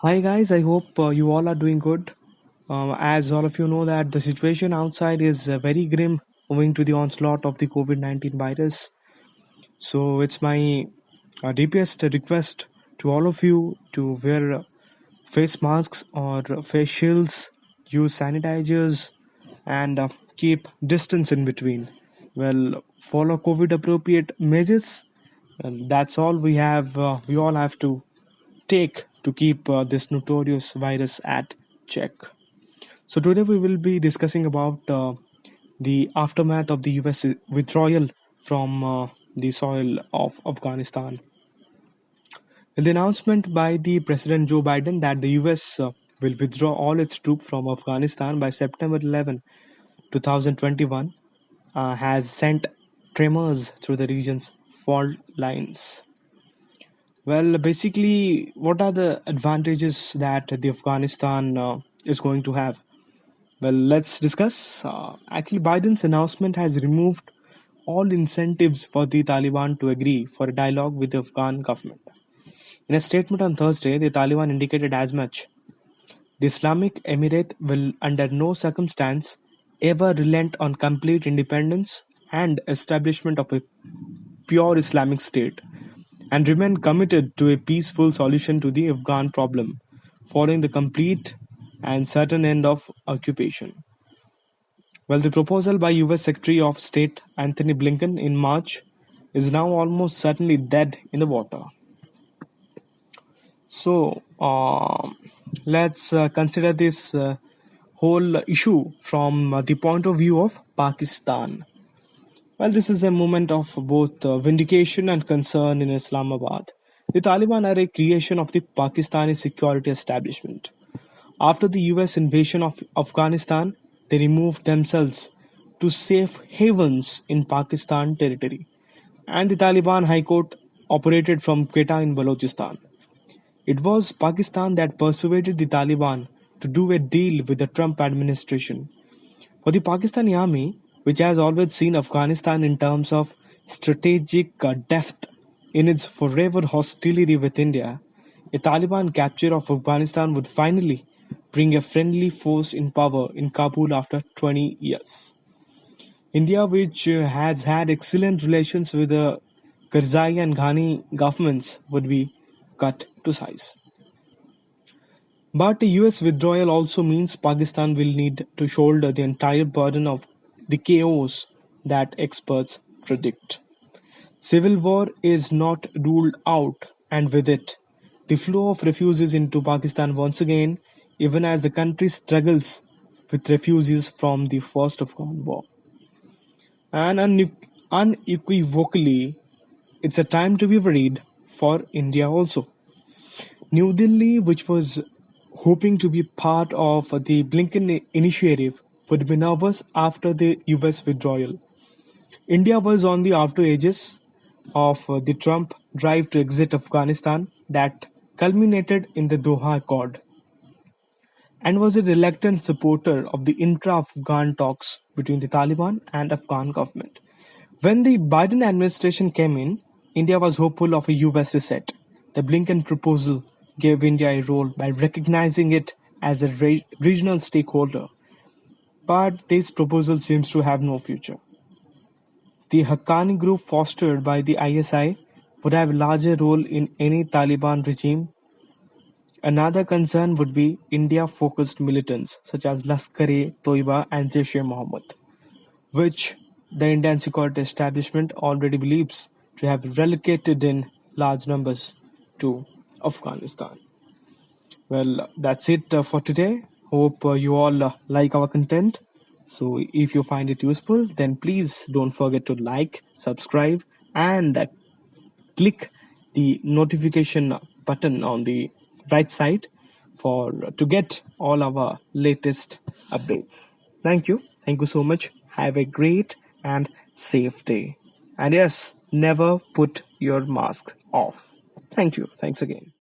Hi guys, I hope you all are doing good. As all of you know that the situation outside is very grim owing to the onslaught of the COVID-19 virus. So it's my deepest request to all of you to wear face masks or face shields, use sanitizers and keep distance in between. Well, follow COVID appropriate measures and that's all we all have to take to keep this notorious virus at check. So today we will be discussing about the aftermath of the US withdrawal from the soil of Afghanistan. The announcement by the President Joe Biden that the US will withdraw all its troops from Afghanistan by September 11, 2021 has sent tremors through the region's fault lines. Well, basically, what are the advantages that the Afghanistan is going to have? Well, let's discuss. Actually, Biden's announcement has removed all incentives for the Taliban to agree for a dialogue with the Afghan government. In a statement on Thursday, the Taliban indicated as much. The Islamic Emirate will, under no circumstance, ever relent on complete independence and establishment of a pure Islamic state, and remain committed to a peaceful solution to the Afghan problem following the complete and certain end of occupation. Well, the proposal by US Secretary of State Anthony Blinken in March is now almost certainly dead in the water. So, let's consider this whole issue from the point of view of Pakistan. Well, this is a moment of both vindication and concern in Islamabad. The Taliban are a creation of the Pakistani security establishment. After the US invasion of Afghanistan, they removed themselves to safe havens in Pakistan territory, and the Taliban High Court operated from Quetta in Balochistan. It was Pakistan that persuaded the Taliban to do a deal with the Trump administration. For the Pakistani army, which has always seen Afghanistan in terms of strategic depth in its forever hostility with India, a Taliban capture of Afghanistan would finally bring a friendly force in power in Kabul after 20 years. India, which has had excellent relations with the Karzai and Ghani governments, would be cut to size. But the US withdrawal also means Pakistan will need to shoulder the entire burden of the chaos that experts predict. Civil war is not ruled out, and with it, the flow of refugees into Pakistan once again, even as the country struggles with refugees from the first Afghan war. And unequivocally, it's a time to be worried for India also. New Delhi, which was hoping to be part of the Blinken initiative, would be nervous after the US withdrawal. India was on the outer edges of the Trump drive to exit Afghanistan that culminated in the Doha Accord, and was a reluctant supporter of the intra-Afghan talks between the Taliban and Afghan government. When the Biden administration came in, India was hopeful of a US reset. The Blinken proposal gave India a role by recognizing it as a regional stakeholder, but this proposal seems to have no future. The Haqqani group fostered by the ISI would have a larger role in any Taliban regime. Another concern would be India-focused militants such as Lashkar-e-Toiba and Jaish-e-Mohammed, which the Indian security establishment already believes to have relocated in large numbers to Afghanistan. Well, that's it for today. Hope you all like our content. So if you find it useful, then please don't forget to like, subscribe, and click the notification button on the right side for to get all our latest updates. Thank you. Thank you so much. Have a great and safe day. And yes, never put your mask off. Thank you. Thanks again.